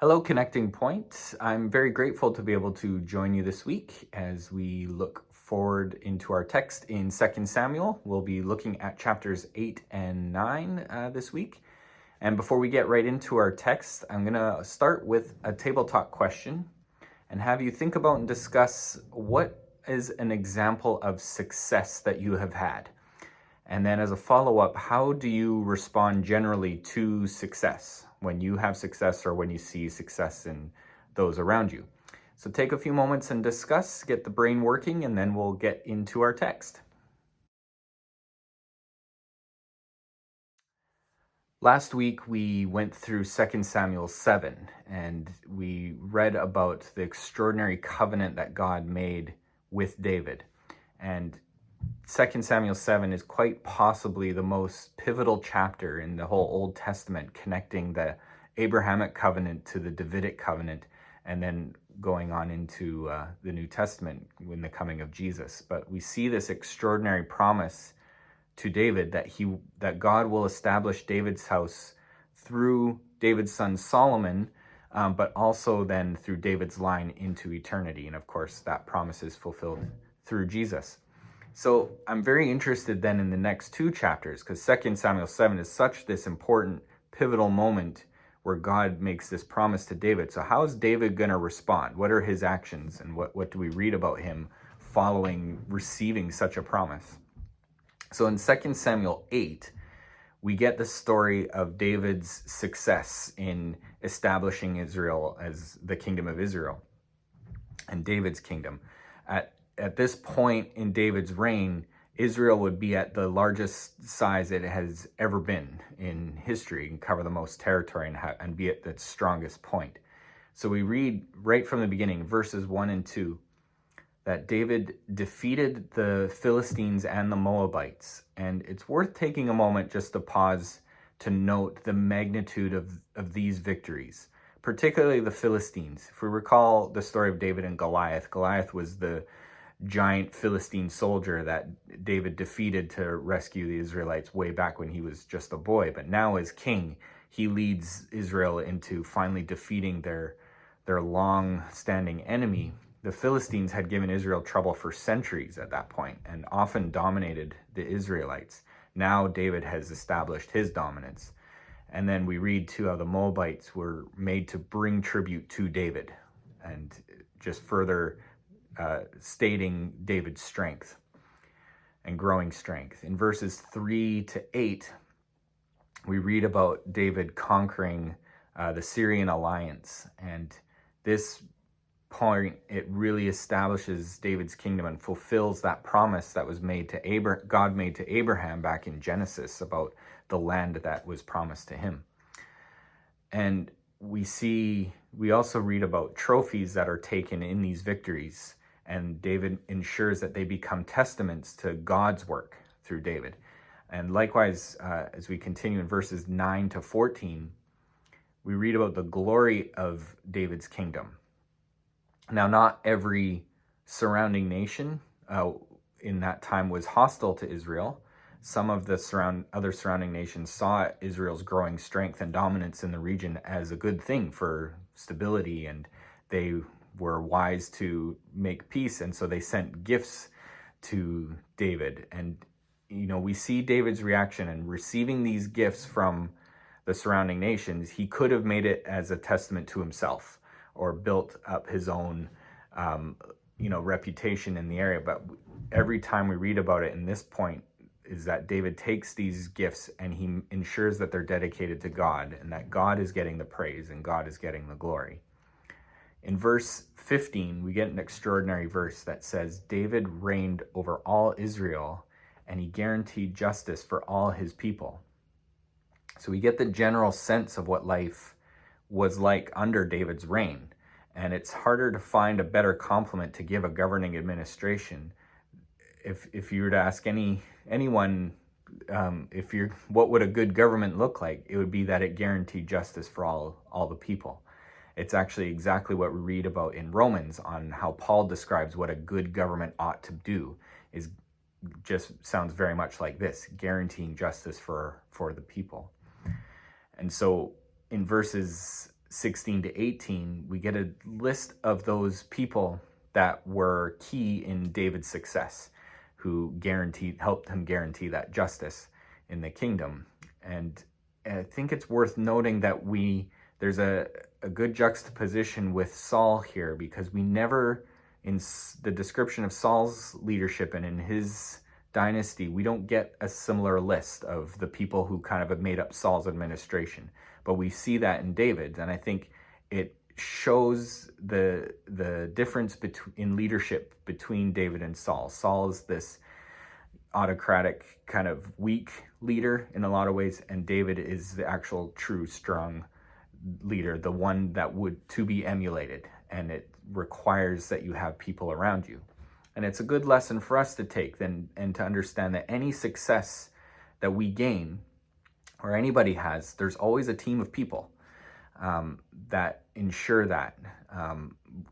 Hello, Connecting Point. I'm very grateful to be able to join you this week as we look forward into our text in 2 Samuel. We'll be looking at chapters 8 and 9 this week. And before we get right into our text, I'm going to start with a table talk question and have you think about and discuss what is an example of success that you have had. And then as a follow-up, how do you respond generally to success when you have success or when you see success in those around you? So take a few moments and discuss, get the brain working, and then we'll get into our text. Last week, we went through 2 Samuel 7, and we read about the extraordinary covenant that God made with David. And 2 Samuel 7 is quite possibly the most pivotal chapter in the whole Old Testament, connecting the Abrahamic covenant to the Davidic covenant, and then going on into the New Testament when the coming of Jesus. But we see this extraordinary promise to David that God will establish David's house through David's son Solomon, but also then through David's line into eternity. And of course, that promise is fulfilled through Jesus. So I'm very interested then in the next two chapters, because 2 Samuel 7 is such this important pivotal moment where God makes this promise to David. So how is David going to respond? What are his actions, and what do we read about him following receiving such a promise? So in 2 Samuel 8, we get the story of David's success in establishing Israel as the kingdom of Israel and David's kingdom. At this point in David's reign, Israel would be at the largest size it has ever been in history and cover the most territory and be at its strongest point. So we read right from the beginning, verses 1 and 2, that David defeated the Philistines and the Moabites. And it's worth taking a moment just to pause to note the magnitude of these victories, particularly the Philistines. If we recall the story of David and Goliath, Goliath was the giant Philistine soldier that David defeated to rescue the Israelites way back when he was just a boy. But now as king, he leads Israel into finally defeating their long-standing enemy. The Philistines had given Israel trouble for centuries at that point and often dominated the Israelites. Now David has established his dominance. And then we read too how the Moabites were made to bring tribute to David, and just further stating David's strength and growing strength. In verses 3 to 8, we read about David conquering the Syrian alliance. And this point, it really establishes David's kingdom and fulfills that promise that was made to God made to Abraham back in Genesis about the land that was promised to him. And we also read about trophies that are taken in these victories, and David ensures that they become testaments to God's work through David. And likewise, as we continue in verses 9 to 14, we read about the glory of David's kingdom. Now, not every surrounding nation in that time was hostile to Israel. Some of the other surrounding nations saw Israel's growing strength and dominance in the region as a good thing for stability, and they were wise to make peace, and so they sent gifts to David. And we see David's reaction in receiving these gifts from the surrounding nations. He could have made it as a testament to himself or built up his own reputation in the area. But every time we read about it in this point is that David takes these gifts and he ensures that they're dedicated to God, and that God is getting the praise and God is getting the glory. In verse 15, we get an extraordinary verse that says, David reigned over all Israel, and he guaranteed justice for all his people. So we get the general sense of what life was like under David's reign. And it's harder to find a better compliment to give a governing administration. If you were to ask anyone, what would a good government look like, it would be that it guaranteed justice for all the people. It's actually exactly what we read about in Romans on how Paul describes what a good government ought to do. Is just sounds very much like this, guaranteeing justice for the people. And so in verses 16 to 18, we get a list of those people that were key in David's success, who helped him guarantee that justice in the kingdom. And I think it's worth noting that there's a good juxtaposition with Saul here, because we never, in the description of Saul's leadership and in his dynasty, we don't get a similar list of the people who kind of have made up Saul's administration. But we see that in David's, and I think it shows the difference in leadership between David and Saul. Saul is this autocratic, kind of weak leader in a lot of ways, and David is the actual true strong leader, the one that would to be emulated, and it requires that you have people around you. And it's a good lesson for us to take then, and to understand that any success that we gain or anybody has, there's always a team of people that ensure that.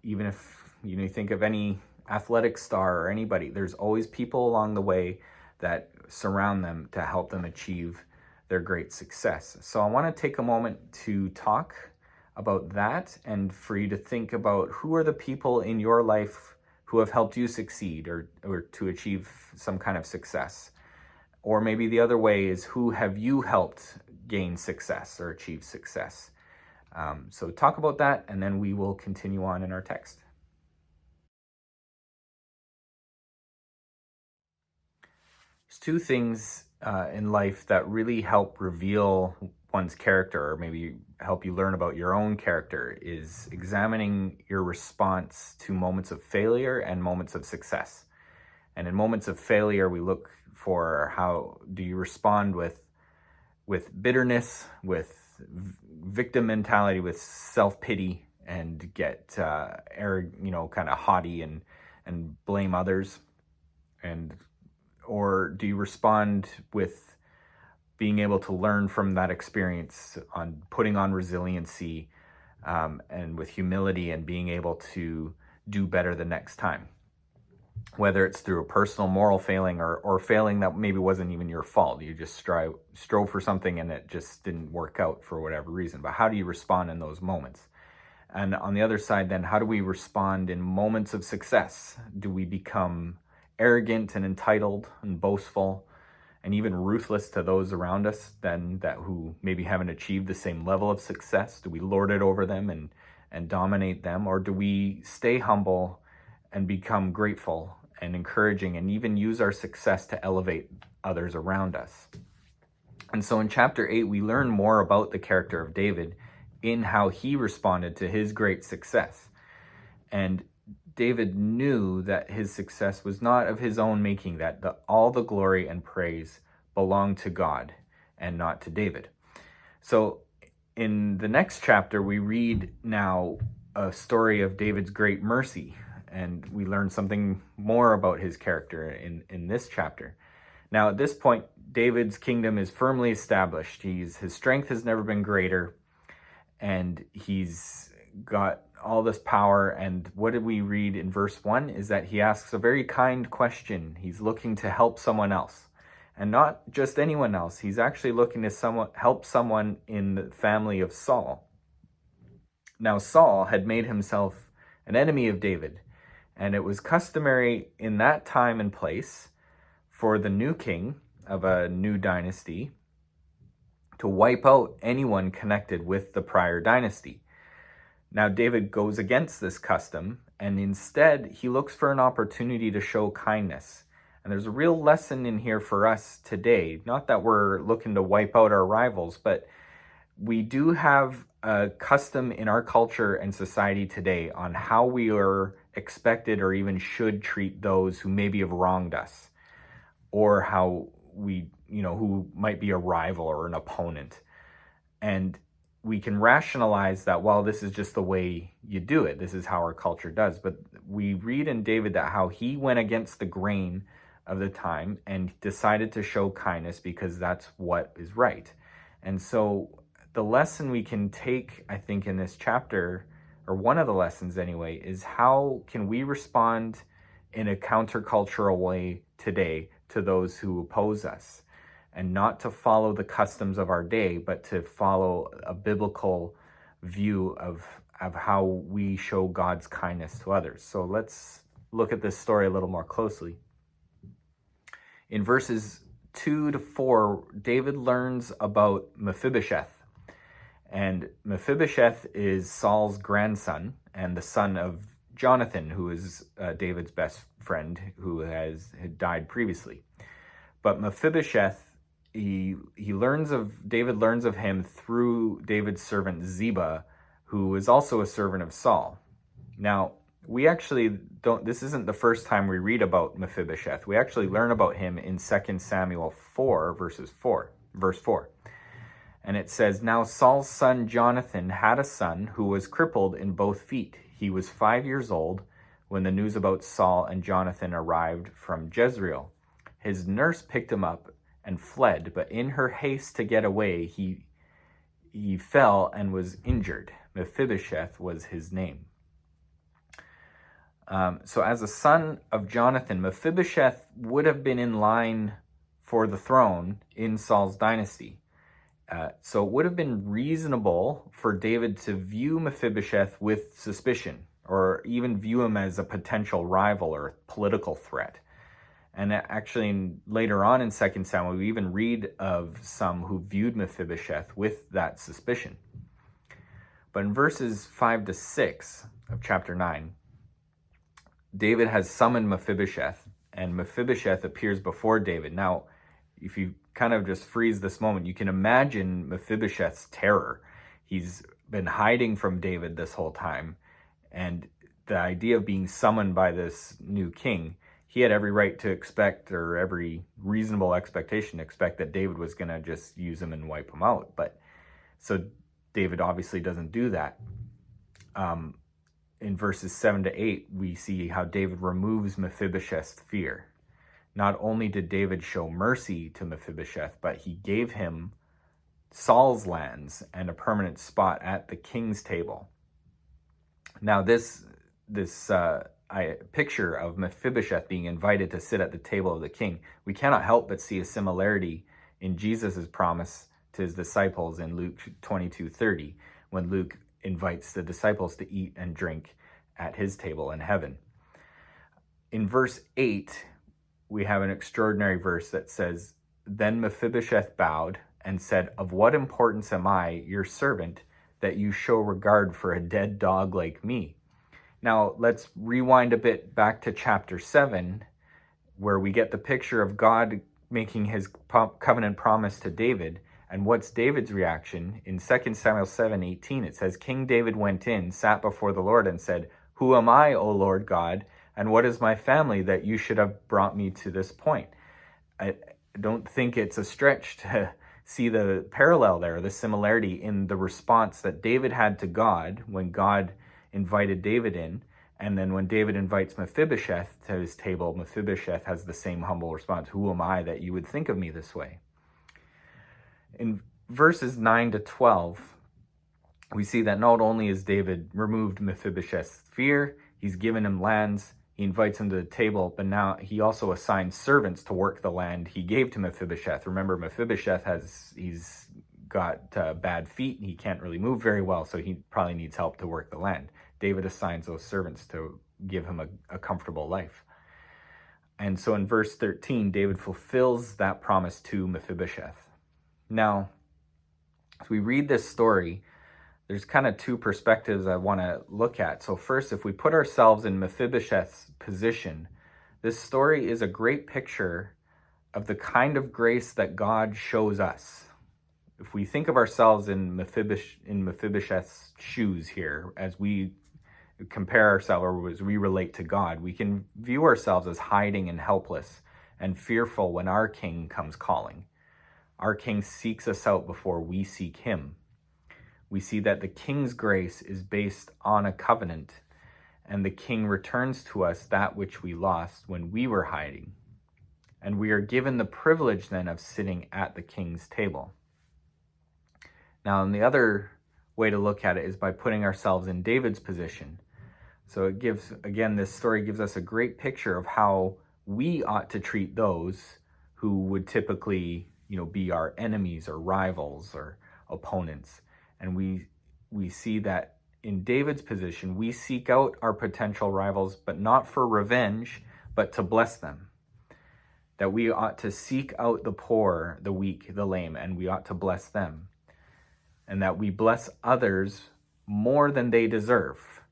Even if you think of any athletic star or anybody, there's always people along the way that surround them to help them achieve their great success. So I want to take a moment to talk about that, and for you to think about who are the people in your life who have helped you succeed or to achieve some kind of success. Or maybe the other way is, who have you helped gain success or achieve success? So talk about that, and then we will continue on in our text. There's two things in life that really help reveal one's character, or maybe help you learn about your own character, is examining your response to moments of failure and moments of success. And in moments of failure, we look for how do you respond with bitterness, with victim mentality, with self-pity, and get kind of haughty and blame others, or do you respond with being able to learn from that experience, on putting on resiliency, and with humility, and being able to do better the next time? Whether it's through a personal moral failing or failing that maybe wasn't even your fault. You just strove for something and it just didn't work out for whatever reason. But how do you respond in those moments? And on the other side then, how do we respond in moments of success? Do we become arrogant and entitled and boastful and even ruthless to those around us who maybe haven't achieved the same level of success? Do we lord it over them and dominate them? Or do we stay humble and become grateful and encouraging, and even use our success to elevate others around us? And so in chapter 8, we learn more about the character of David in how he responded to his great success. And David knew that his success was not of his own making, that all the glory and praise belonged to God and not to David. So in the next chapter, we read now a story of David's great mercy, and we learn something more about his character in this chapter. Now, at this point, David's kingdom is firmly established. His strength has never been greater, and he's got all this power. And what did we read in verse 1 is that he asks a very kind question. He's looking to help someone else, and not just anyone else. He's actually looking to help someone in the family of Saul. Now, Saul had made himself an enemy of David, and it was customary in that time and place for the new king of a new dynasty to wipe out anyone connected with the prior dynasty. Now, David goes against this custom, and instead he looks for an opportunity to show kindness. And there's a real lesson in here for us today. Not that we're looking to wipe out our rivals, but we do have a custom in our culture and society today on how we are expected or even should treat those who maybe have wronged us, or how who might be a rival or an opponent. And we can rationalize that, well, this is just the way you do it. This is how our culture does. But we read in David that how he went against the grain of the time and decided to show kindness because that's what is right. And so the lesson we can take, I think, in this chapter or one of the lessons anyway, is how can we respond in a countercultural way today to those who oppose us, and not to follow the customs of our day, but to follow a biblical view of how we show God's kindness to others. So let's look at this story a little more closely. In verses 2 to 4, David learns about Mephibosheth. And Mephibosheth is Saul's grandson and the son of Jonathan, who is David's best friend, who had died previously. But Mephibosheth, David learns of him through David's servant Ziba, who is also a servant of Saul. Now, we actually this isn't the first time we read about Mephibosheth. We actually learn about him in 2 Samuel 4, verse 4. And it says, "Now Saul's son Jonathan had a son who was crippled in both feet. He was 5 years old when the news about Saul and Jonathan arrived from Jezreel. His nurse picked him up and fled, but in her haste to get away, he fell and was injured. Mephibosheth was his name." So as a son of Jonathan, Mephibosheth would have been in line for the throne in Saul's dynasty. So it would have been reasonable for David to view Mephibosheth with suspicion, or even view him as a potential rival or political threat. And actually, later on in 2 Samuel, we even read of some who viewed Mephibosheth with that suspicion. But in verses 5 to 6 of chapter 9, David has summoned Mephibosheth, and Mephibosheth appears before David. Now, if you kind of just freeze this moment, you can imagine Mephibosheth's terror. He's been hiding from David this whole time, and the idea of being summoned by this new king, he had every right to expect, or every reasonable expectation to expect, that David was going to just use him and wipe him out. But so David obviously doesn't do that. In verses 7 to 8, we see how David removes Mephibosheth's fear. Not only did David show mercy to Mephibosheth, but he gave him Saul's lands and a permanent spot at the king's table. Now, this picture of Mephibosheth being invited to sit at the table of the king, we cannot help but see a similarity in Jesus' promise to his disciples in Luke 22:30, when Luke invites the disciples to eat and drink at his table in heaven. In verse 8, we have an extraordinary verse that says, "Then Mephibosheth bowed and said, 'Of what importance am I, your servant, that you show regard for a dead dog like me?'" Now, let's rewind a bit back to chapter 7, where we get the picture of God making his covenant promise to David. And what's David's reaction? In 2 Samuel 7:18, it says, "King David went in, sat before the Lord, and said, 'Who am I, O Lord God, and what is my family that you should have brought me to this point?'" I don't think it's a stretch to see the parallel there, the similarity in the response that David had to God when God invited David in. And then when David invites Mephibosheth to his table, Mephibosheth has the same humble response, "Who am I that you would think of me this way?" In verses 9 to 12, we see that not only has David removed Mephibosheth's fear, he's given him lands, he invites him to the table, but now he also assigns servants to work the land he gave to Mephibosheth. Remember, Mephibosheth he's got bad feet, he can't really move very well, so he probably needs help to work the land. David assigns those servants to give him a comfortable life. And so in verse 13, David fulfills that promise to Mephibosheth. Now, as we read this story, there's kind of two perspectives I want to look at. So first, if we put ourselves in Mephibosheth's position, this story is a great picture of the kind of grace that God shows us. If we think of ourselves in Mephibosheth's shoes here, as we compare ourselves, or as we relate to God, we can view ourselves as hiding and helpless and fearful when our king comes calling. Our king seeks us out before we seek him. We see that the king's grace is based on a covenant, and the king returns to us that which we lost when we were hiding. And we are given the privilege then of sitting at the king's table. Now, on the other way to look at it is by putting ourselves in David's position. So it gives, again, this story gives us a great picture of how we ought to treat those who would typically, be our enemies or rivals or opponents. And we see that in David's position, we seek out our potential rivals, but not for revenge, but to bless them. That we ought to seek out the poor, the weak, the lame, and we ought to bless them. And that we bless others more than they deserve.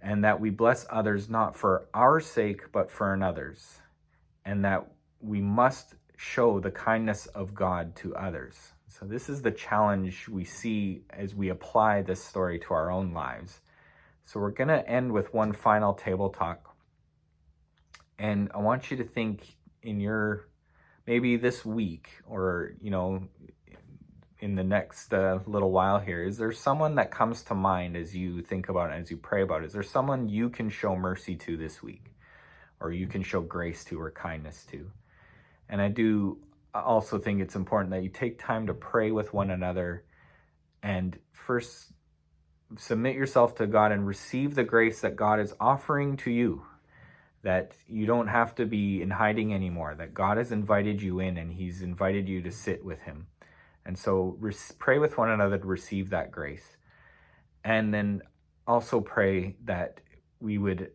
And that we bless others not for our sake, but for another's. And that we must show the kindness of God to others. So this is the challenge we see as we apply this story to our own lives. So we're going to end with one final table talk. And I want you to think in your, maybe this week or, in the next little while here, is there someone that comes to mind as you think about it, as you pray about it? Is there someone you can show mercy to this week, or you can show grace to or kindness to? And I do also think it's important that you take time to pray with one another and first submit yourself to God and receive the grace that God is offering to you, that you don't have to be in hiding anymore, that God has invited you in and he's invited you to sit with him. And so pray with one another to receive that grace. And then also pray that we would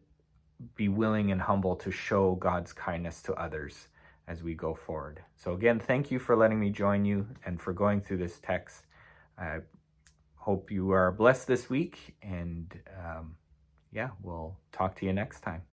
be willing and humble to show God's kindness to others as we go forward. So again, thank you for letting me join you and for going through this text. I hope you are blessed this week, and we'll talk to you next time.